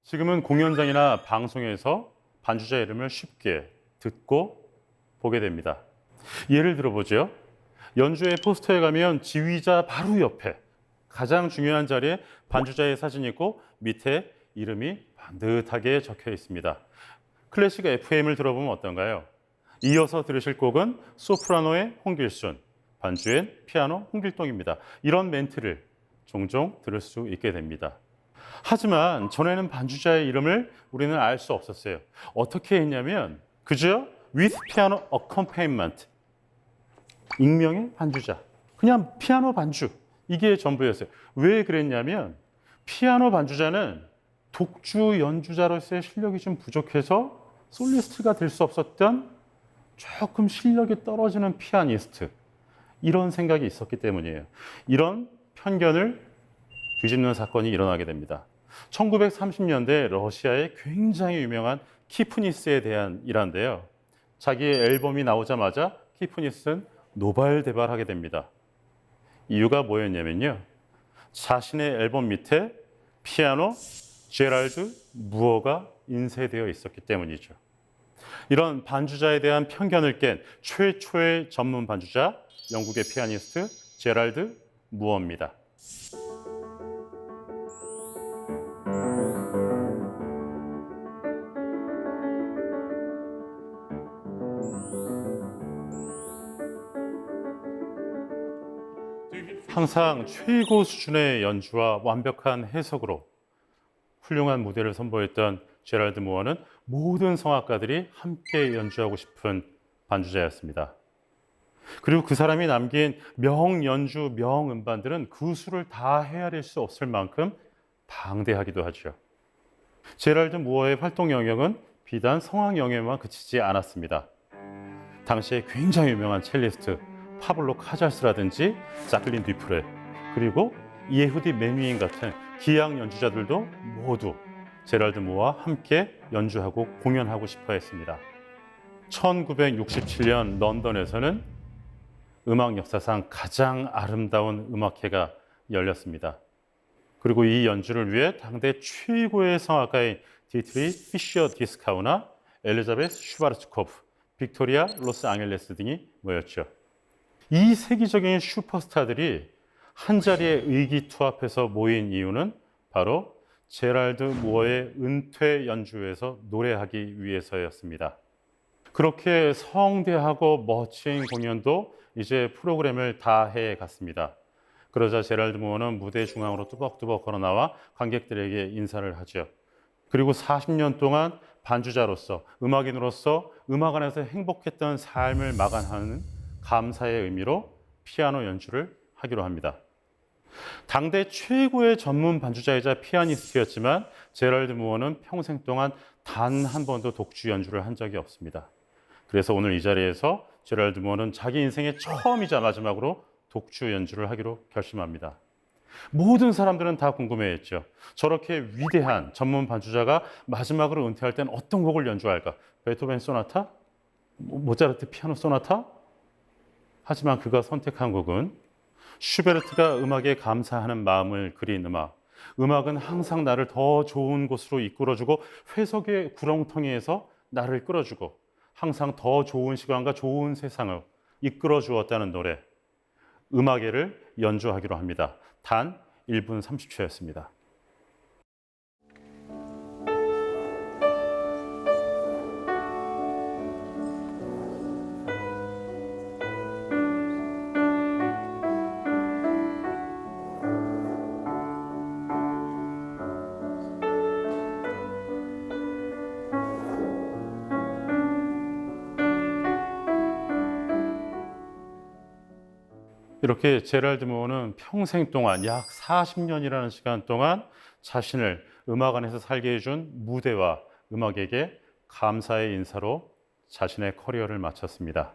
지금은 공연장이나 방송에서 반주자 이름을 쉽게 듣고 보게 됩니다. 예를 들어보죠. 연주회 포스터에 가면 지휘자 바로 옆에 가장 중요한 자리에 반주자의 사진이 있고 밑에 이름이 반듯하게 적혀 있습니다. 클래식 FM을 들어보면 어떤가요? 이어서 들으실 곡은 소프라노의 홍길순, 반주엔 피아노 홍길동입니다. 이런 멘트를 종종 들을 수 있게 됩니다. 하지만 전에는 반주자의 이름을 우리는 알 수 없었어요. 어떻게 했냐면 그저 with piano accompaniment, 익명의 반주자, 그냥 피아노 반주, 이게 전부였어요. 왜 그랬냐면 피아노 반주자는 독주 연주자로서의 실력이 좀 부족해서 솔리스트가 될 수 없었던 조금 실력이 떨어지는 피아니스트, 이런 생각이 있었기 때문이에요. 이런 편견을 뒤집는 사건이 일어나게 됩니다. 1930년대 러시아의 굉장히 유명한 키프니스에 대한 일화인데요. 자기의 앨범이 나오자마자 키프니스는 노발대발하게 됩니다. 이유가 뭐였냐면요. 자신의 앨범 밑에 피아노 제랄드 무어가 인쇄되어 있었기 때문이죠. 이런 반주자에 대한 편견을 깬 최초의 전문 반주자, 영국의 피아니스트 제랄드 무어입니다. 항상 최고 수준의 연주와 완벽한 해석으로 훌륭한 무대를 선보였던 제랄드 무어는 모든 성악가들이 함께 연주하고 싶은 반주자였습니다. 그리고 그 사람이 남긴 명연주, 명음반들은 그 수를 다 헤아릴 수 없을 만큼 방대하기도 하죠. 제랄드 무어의 활동 영역은 비단 성악 영역에만 그치지 않았습니다. 당시에 굉장히 유명한 첼리스트 파블로 카잘스라든지 자클린 뒤프레, 그리고 예후디 메뉴인 같은 기악 연주자들도 모두 제랄드 무어와 함께 연주하고 공연하고 싶어 했습니다. 1967년 런던에서는 음악 역사상 가장 아름다운 음악회가 열렸습니다. 그리고 이 연주를 위해 당대 최고의 성악가인 디트리 피셔 디스카우나 엘리자베스 슈바르츠코프, 빅토리아 로스 앙헬레스 등이 모였죠. 이 세계적인 슈퍼스타들이 한자리에 의기투합해서 모인 이유는 바로 제랄드 무어의 은퇴 연주에서 노래하기 위해서였습니다. 그렇게 성대하고 멋진 공연도 이제 프로그램을 다 해갔습니다. 그러자 제랄드 무어는 무대 중앙으로 뚜벅뚜벅 걸어나와 관객들에게 인사를 하죠. 그리고 40년 동안 반주자로서, 음악인으로서 음악 안에서 행복했던 삶을 마감하는 감사의 의미로 피아노 연주를 하기로 합니다. 당대 최고의 전문 반주자이자 피아니스트였지만 제랄드 무어는 평생 동안 단 한 번도 독주 연주를 한 적이 없습니다. 그래서 오늘 이 자리에서 제랄드 무어는 자기 인생의 처음이자 마지막으로 독주 연주를 하기로 결심합니다. 모든 사람들은 다 궁금해했죠. 저렇게 위대한 전문 반주자가 마지막으로 은퇴할 땐 어떤 곡을 연주할까? 베토벤 소나타? 모차르트 피아노 소나타? 하지만 그가 선택한 곡은 슈베르트가 음악에 감사하는 마음을 그린 음악. 음악은 항상 나를 더 좋은 곳으로 이끌어주고 회석의 구렁텅이에서 나를 끌어주고 항상 더 좋은 시간과 좋은 세상을 이끌어 주었다는 노래, 음악회를 연주하기로 합니다. 단 1분 30초였습니다. 이렇게 제랄드 무어는 평생 동안 약 40년이라는 시간 동안 자신을 음악 안에서 살게 해준 무대와 음악에게 감사의 인사로 자신의 커리어를 마쳤습니다.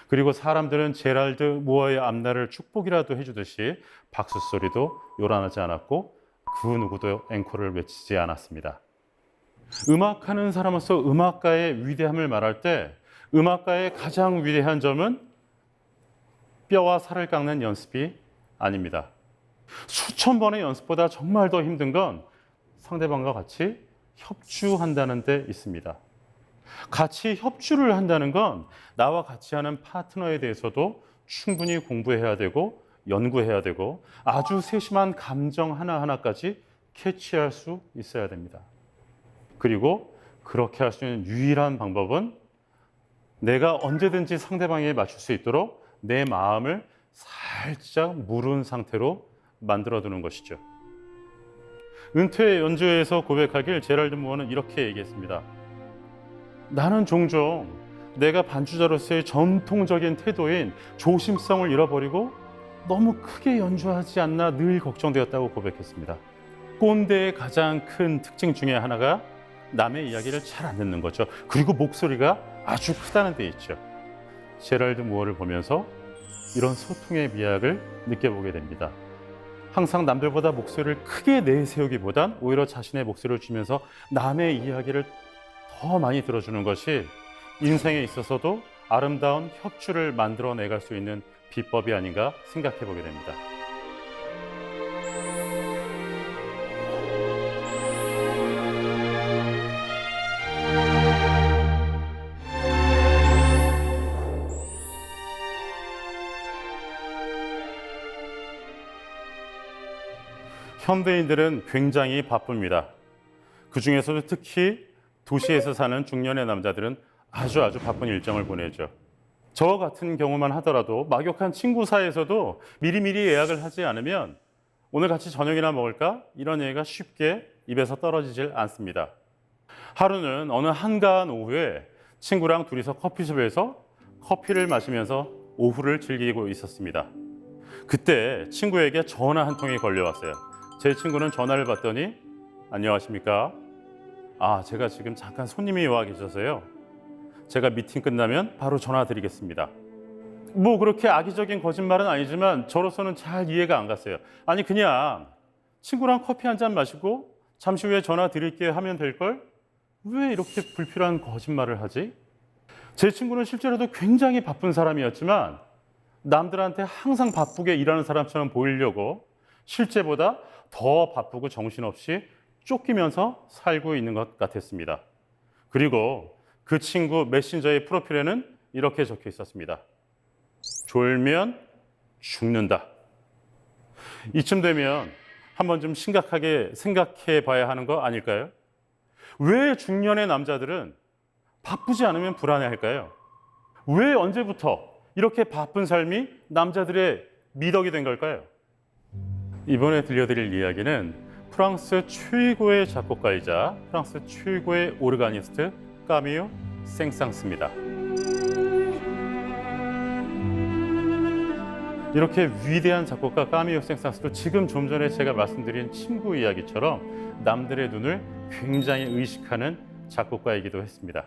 그리고 사람들은 제랄드 무어의 앞날을 축복이라도 해주듯이 박수 소리도 요란하지 않았고 그 누구도 앵콜을 외치지 않았습니다. 음악하는 사람으로서 음악가의 위대함을 말할 때 음악가의 가장 위대한 점은 뼈와 살을 깎는 연습이 아닙니다. 수천 번의 연습보다 정말 더 힘든 건 상대방과 같이 협주한다는 데 있습니다. 같이 협주를 한다는 건 나와 같이 하는 파트너에 대해서도 충분히 공부해야 되고 연구해야 되고 아주 세심한 감정 하나하나까지 캐치할 수 있어야 됩니다. 그리고 그렇게 할 수 있는 유일한 방법은 내가 언제든지 상대방에 맞출 수 있도록 내 마음을 살짝 무른 상태로 만들어 두는 것이죠. 은퇴 연주회에서 고백하길 제랄드 무어는 이렇게 얘기했습니다. 나는 종종 내가 반주자로서의 전통적인 태도인 조심성을 잃어버리고 너무 크게 연주하지 않나 늘 걱정되었다고 고백했습니다. 꼰대의 가장 큰 특징 중에 하나가 남의 이야기를 잘 안 듣는 거죠. 그리고 목소리가 아주 크다는 데 있죠. 제랄드 무어를 보면서 이런 소통의 미학을 느껴보게 됩니다. 항상 남들보다 목소리를 크게 내세우기보단 오히려 자신의 목소리를 주면서 남의 이야기를 더 많이 들어주는 것이 인생에 있어서도 아름다운 협주를 만들어내갈 수 있는 비법이 아닌가 생각해 보게 됩니다. 현대인들은 굉장히 바쁩니다. 그 중에서도 특히 도시에서 사는 중년의 남자들은 아주 바쁜 일정을 보내죠. 저 같은 경우만 하더라도 막역한 친구 사이에서도 미리미리 예약을 하지 않으면 오늘 같이 저녁이나 먹을까? 이런 얘기가 쉽게 입에서 떨어지질 않습니다. 하루는 어느 한가한 오후에 친구랑 둘이서 커피숍에서 커피를 마시면서 오후를 즐기고 있었습니다. 그때 친구에게 전화 한 통이 걸려왔어요. 제 친구는 전화를 받더니 안녕하십니까? 제가 지금 잠깐 손님이 와 계셔서요. 제가 미팅 끝나면 바로 전화 드리겠습니다. 뭐 그렇게 악의적인 거짓말은 아니지만 저로서는 잘 이해가 안 갔어요. 아니 그냥 친구랑 커피 한 잔 마시고 잠시 후에 전화 드릴게 하면 될걸? 왜 이렇게 불필요한 거짓말을 하지? 제 친구는 실제로도 굉장히 바쁜 사람이었지만 남들한테 항상 바쁘게 일하는 사람처럼 보이려고 실제보다 더 바쁘고 정신없이 쫓기면서 살고 있는 것 같았습니다. 그리고 그 친구 메신저의 프로필에는 이렇게 적혀 있었습니다. 졸면 죽는다. 이쯤 되면 한번 좀 심각하게 생각해 봐야 하는 거 아닐까요? 왜 중년의 남자들은 바쁘지 않으면 불안해할까요? 왜 언제부터 이렇게 바쁜 삶이 남자들의 미덕이 된 걸까요? 이번에 들려드릴 이야기는 프랑스 최고의 작곡가이자 프랑스 최고의 오르가니스트 까미유 생상스입니다. 이렇게 위대한 작곡가 까미유 생상스도 지금 좀 전에 제가 말씀드린 친구 이야기처럼 남들의 눈을 굉장히 의식하는 작곡가이기도 했습니다.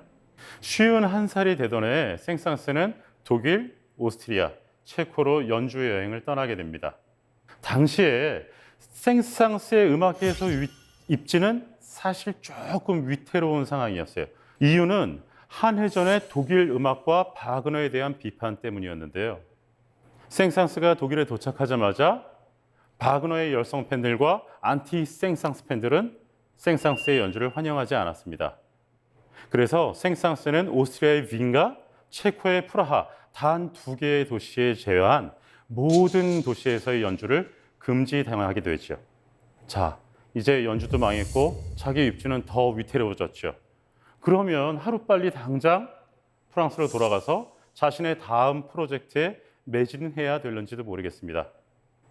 51살이 되던 해 생상스는 독일, 오스트리아, 체코로 연주 여행을 떠나게 됩니다. 당시에 생상스의 음악계에서 입지는 사실 조금 위태로운 상황이었어요. 이유는 한해전의 독일 음악과 바그너에 대한 비판 때문이었는데요. 생상스가 독일에 도착하자마자 바그너의 열성 팬들과 안티 생상스 팬들은 생상스의 연주를 환영하지 않았습니다. 그래서 생상스는 오스트리아의 빈과 체코의 프라하 단 2개의 도시에 제외한 모든 도시에서의 연주를 금지당하게 되죠. 자, 이제 연주도 망했고 자기 입지는 더 위태로워졌죠. 그러면 하루빨리 당장 프랑스로 돌아가서 자신의 다음 프로젝트에 매진해야 될는지도 모르겠습니다.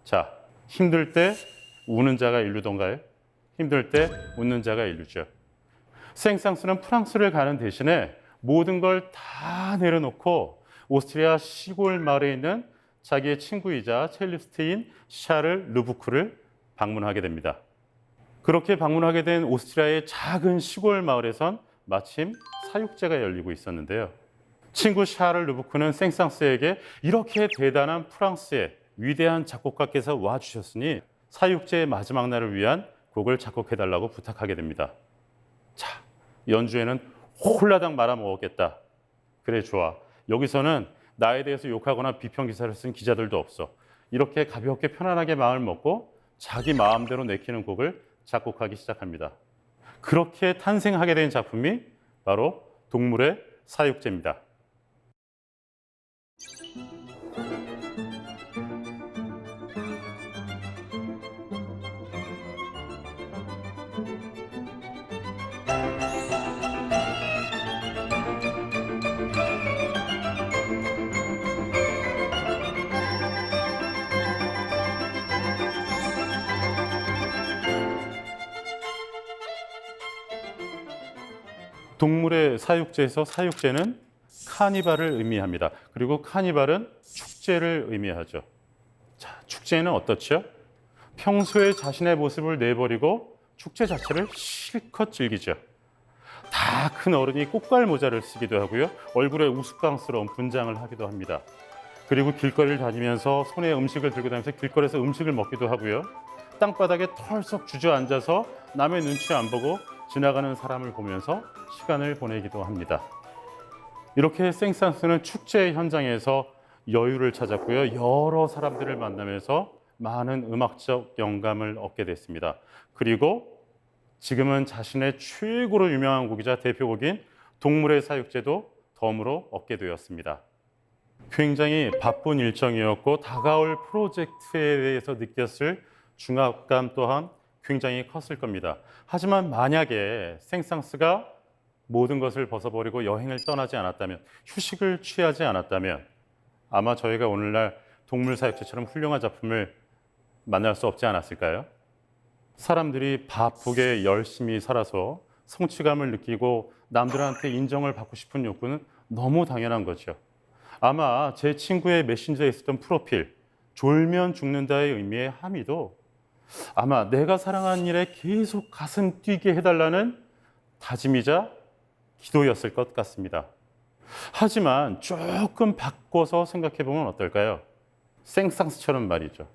자, 힘들 때 우는 자가 인류던가요? 힘들 때 웃는 자가 인류죠. 생상스는 프랑스를 가는 대신에 모든 걸 다 내려놓고 오스트리아 시골 마을에 있는 자기의 친구이자 첼리스트인 샤를 르부크를 방문하게 됩니다. 그렇게 방문하게 된 오스트리아의 작은 시골 마을에선 마침 사육제가 열리고 있었는데요. 친구 샤를 르부크는 생상스에게 이렇게 대단한 프랑스의 위대한 작곡가께서 와주셨으니 사육제의 마지막 날을 위한 곡을 작곡해달라고 부탁하게 됩니다. 자, 연주에는 홀라당 말아먹었겠다. 그래, 좋아. 여기서는 나에 대해서 욕하거나 비평 기사를 쓴 기자들도 없어. 이렇게 가볍게 편안하게 마음을 먹고 자기 마음대로 내키는 곡을 작곡하기 시작합니다. 그렇게 탄생하게 된 작품이 바로 동물의 사육제입니다. 동물의 사육제에서 사육제는 카니발을 의미합니다. 그리고 카니발은 축제를 의미하죠. 자, 축제는 어떻죠? 평소에 자신의 모습을 내버리고 축제 자체를 실컷 즐기죠. 다 큰 어른이 꽃갈 모자를 쓰기도 하고요. 얼굴에 우스꽝스러운 분장을 하기도 합니다. 그리고 길거리를 다니면서 손에 음식을 들고 다니면서 길거리에서 음식을 먹기도 하고요. 땅바닥에 털썩 주저앉아서 남의 눈치 안 보고 지나가는 사람을 보면서 시간을 보내기도 합니다. 이렇게 생산스는 축제 현장에서 여유를 찾았고요. 여러 사람들을 만나면서 많은 음악적 영감을 얻게 됐습니다. 그리고 지금은 자신의 최고로 유명한 곡이자 대표곡인 동물의 사육제도 덤으로 얻게 되었습니다. 굉장히 바쁜 일정이었고 다가올 프로젝트에 대해서 느꼈을 중압감 또한 굉장히 컸을 겁니다. 하지만 만약에 생상스가 모든 것을 벗어버리고 여행을 떠나지 않았다면, 휴식을 취하지 않았다면 아마 저희가 오늘날 동물 사육제처럼 훌륭한 작품을 만날 수 없지 않았을까요? 사람들이 바쁘게 열심히 살아서 성취감을 느끼고 남들한테 인정을 받고 싶은 욕구는 너무 당연한 거죠. 아마 제 친구의 메신저에 있었던 프로필, 졸면 죽는다의 의미의 함의도 아마 내가 사랑하는 일에 계속 가슴 뛰게 해달라는 다짐이자 기도였을 것 같습니다. 하지만 조금 바꿔서 생각해 보면 어떨까요? 생상스처럼 말이죠.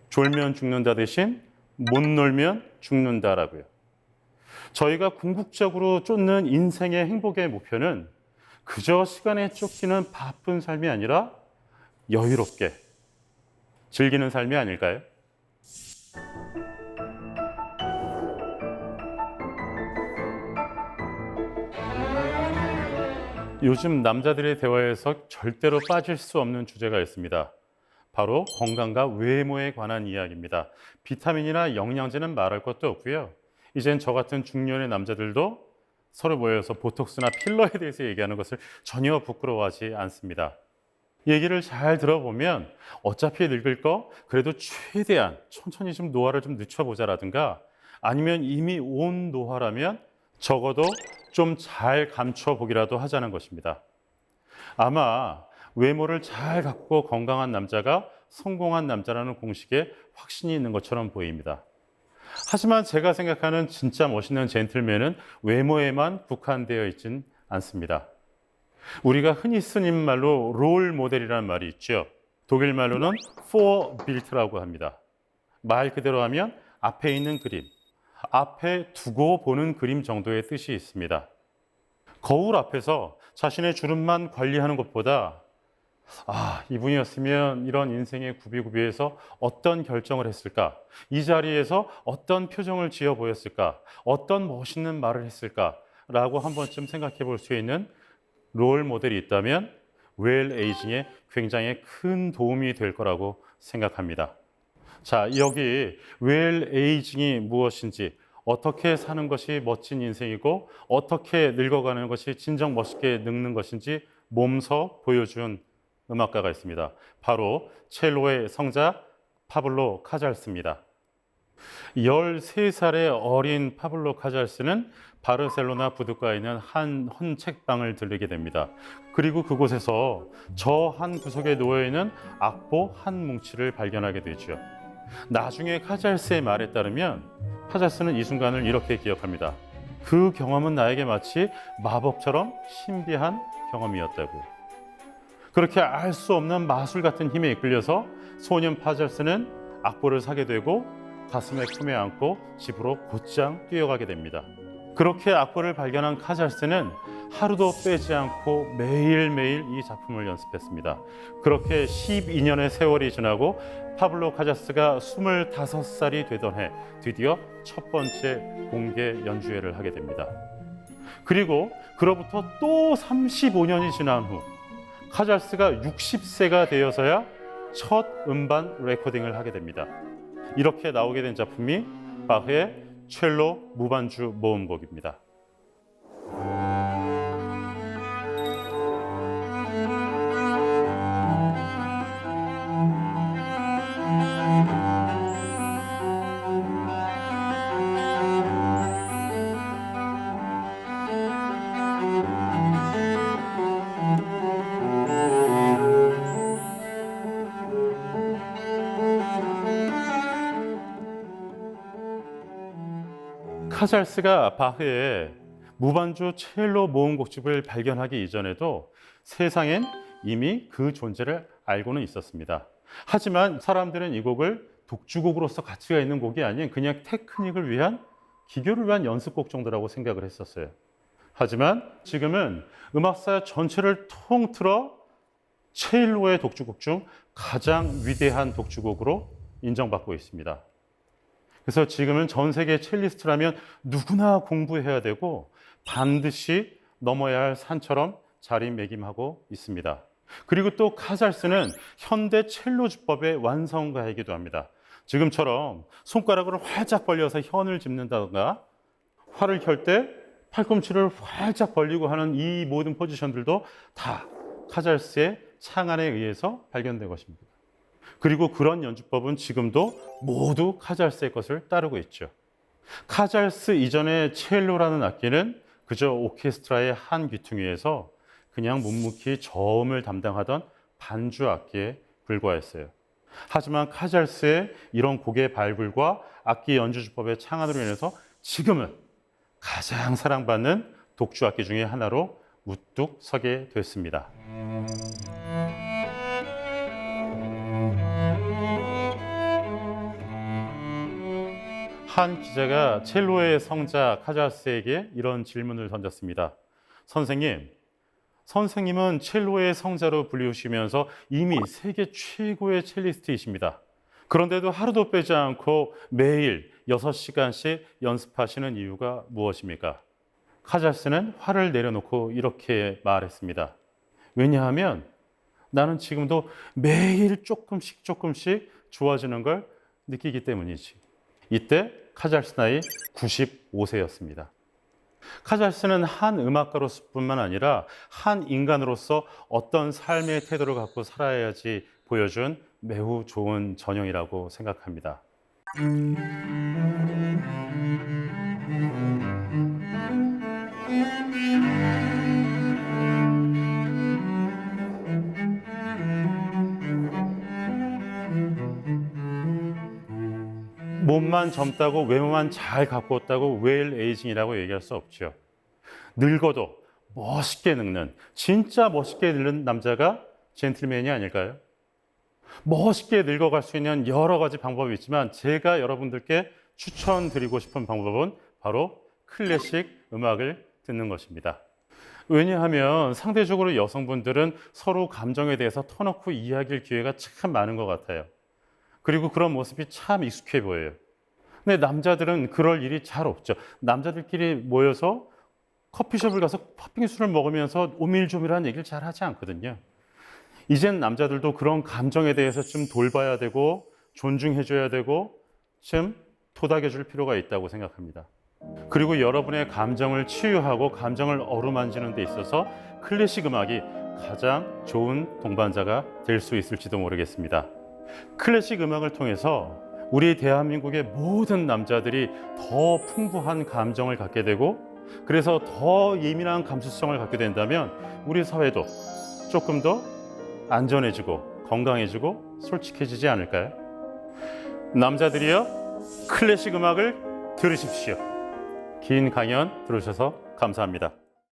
졸면 죽는다 대신 못 놀면 죽는다라고요. 저희가 궁극적으로 쫓는 인생의 행복의 목표는 그저 시간에 쫓기는 바쁜 삶이 아니라 여유롭게 즐기는 삶이 아닐까요? 요즘 남자들의 대화에서 절대로 빠질 수 없는 주제가 있습니다. 바로 건강과 외모에 관한 이야기입니다. 비타민이나 영양제는 말할 것도 없고요. 이젠 저 같은 중년의 남자들도 서로 모여서 보톡스나 필러에 대해서 얘기하는 것을 전혀 부끄러워하지 않습니다. 얘기를 잘 들어보면 어차피 늙을 거 그래도 최대한 천천히 좀 노화를 좀 늦춰보자라든가, 아니면 이미 온 노화라면 적어도 좀 잘 감춰보기라도 하자는 것입니다. 아마 외모를 잘 갖고 건강한 남자가 성공한 남자라는 공식에 확신이 있는 것처럼 보입니다. 하지만 제가 생각하는 진짜 멋있는 젠틀맨은 외모에만 국한되어 있진 않습니다. 우리가 흔히 쓰는 말로 롤 모델이라는 말이 있죠. 독일 말로는 Vorbild라고 합니다. 말 그대로 하면 앞에 있는 그림, 앞에 두고 보는 그림 정도의 뜻이 있습니다. 거울 앞에서 자신의 주름만 관리하는 것보다 이분이었으면 이런 인생의 구비구비에서 어떤 결정을 했을까? 이 자리에서 어떤 표정을 지어 보였을까? 어떤 멋있는 말을 했을까? 라고 한 번쯤 생각해 볼 수 있는 롤 모델이 있다면 웰 에이징에 굉장히 큰 도움이 될 거라고 생각합니다. 자, 여기 웰 에이징이 무엇인지, 어떻게 사는 것이 멋진 인생이고 어떻게 늙어가는 것이 진정 멋있게 늙는 것인지 몸소 보여준 음악가가 있습니다. 바로 첼로의 성자 파블로 카잘스입니다. 13살의 어린 파블로 카잘스는 바르셀로나 부두가에 있는 한 헌책방을 들르게 됩니다. 그리고 그곳에서 저 한 구석에 놓여있는 악보 한 뭉치를 발견하게 되죠. 나중에 카잘스의 말에 따르면 카잘스는 이 순간을 이렇게 기억합니다. 그 경험은 나에게 마치 마법처럼 신비한 경험이었다고요. 그렇게 알 수 없는 마술 같은 힘에 이끌려서 소년 카잘스는 악보를 사게 되고 가슴에 품에 안고 집으로 곧장 뛰어가게 됩니다. 그렇게 악보를 발견한 카잘스는 하루도 빼지 않고 매일매일 이 작품을 연습했습니다. 그렇게 12년의 세월이 지나고 파블로 카자스가 25살이 되던 해 드디어 첫 번째 공개 연주회를 하게 됩니다. 그리고 그로부터 또 35년이 지난 후 카잘스가 60세가 되어서야 첫 음반 레코딩을 하게 됩니다. 이렇게 나오게 된 작품이 바흐의 첼로 무반주 모음곡입니다. 카잘스가 바흐의 무반주 첼로 모음곡집을 발견하기 이전에도 세상엔 이미 그 존재를 알고는 있었습니다. 하지만 사람들은 이 곡을 독주곡으로서 가치가 있는 곡이 아닌 그냥 테크닉을 위한, 기교를 위한 연습곡 정도라고 생각을 했었어요. 하지만 지금은 음악사 전체를 통틀어 첼로의 독주곡 중 가장 위대한 독주곡으로 인정받고 있습니다. 그래서 지금은 전 세계 첼리스트라면 누구나 공부해야 되고 반드시 넘어야 할 산처럼 자리매김하고 있습니다. 그리고 또 카잘스는 현대 첼로 주법의 완성가이기도 합니다. 지금처럼 손가락을 활짝 벌려서 현을 짚는다던가 활을 켤 때 팔꿈치를 활짝 벌리고 하는 이 모든 포지션들도 다 카잘스의 창안에 의해서 발견된 것입니다. 그리고 그런 연주법은 지금도 모두 카잘스의 것을 따르고 있죠. 카잘스 이전의 첼로라는 악기는 그저 오케스트라의 한 귀퉁이에서 그냥 묵묵히 저음을 담당하던 반주 악기에 불과했어요. 하지만 카잘스의 이런 곡의 발굴과 악기 연주주법의 창안으로 인해서 지금은 가장 사랑받는 독주 악기 중에 하나로 우뚝 서게 됐습니다. 한 기자가 첼로의 성자 카잘스에게 이런 질문을 던졌습니다. 선생님은 첼로의 성자로 불리우시면서 이미 세계 최고의 첼리스트이십니다. 그런데도 하루도 빼지 않고 매일 6시간씩 연습하시는 이유가 무엇입니까? 카잘스는 화를 내려놓고 이렇게 말했습니다. 왜냐하면 나는 지금도 매일 조금씩 좋아지는 걸 느끼기 때문이지. 이때 카잘스 나이 95세였습니다. 카잘스는 한 음악가로서뿐만 아니라 한 인간으로서 어떤 삶의 태도를 갖고 살아야지 보여준 매우 좋은 전형이라고 생각합니다. 몸만 젊다고 외모만 잘 갖고 있다고 웰 에이징이라고 얘기할 수 없죠. 늙어도 멋있게 늙는, 진짜 멋있게 늙는 남자가 젠틀맨이 아닐까요? 멋있게 늙어갈 수 있는 여러 가지 방법이 있지만 제가 여러분들께 추천드리고 싶은 방법은 바로 클래식 음악을 듣는 것입니다. 왜냐하면 상대적으로 여성분들은 서로 감정에 대해서 터놓고 이야기할 기회가 참 많은 것 같아요. 그리고 그런 모습이 참 익숙해 보여요. 근데 남자들은 그럴 일이 잘 없죠. 남자들끼리 모여서 커피숍을 가서 팥빙수를 먹으면서 오밀조밀한 얘기를 잘 하지 않거든요. 이젠 남자들도 그런 감정에 대해서 좀 돌봐야 되고 존중해줘야 되고 좀 토닥여줄 필요가 있다고 생각합니다. 그리고 여러분의 감정을 치유하고 감정을 어루만지는 데 있어서 클래식 음악이 가장 좋은 동반자가 될 수 있을지도 모르겠습니다. 클래식 음악을 통해서 우리 대한민국의 모든 남자들이 더 풍부한 감정을 갖게 되고 그래서 더 예민한 감수성을 갖게 된다면 우리 사회도 조금 더 안전해지고 건강해지고 솔직해지지 않을까요? 남자들이여 클래식 음악을 들으십시오. 긴 강연 들으셔서 감사합니다.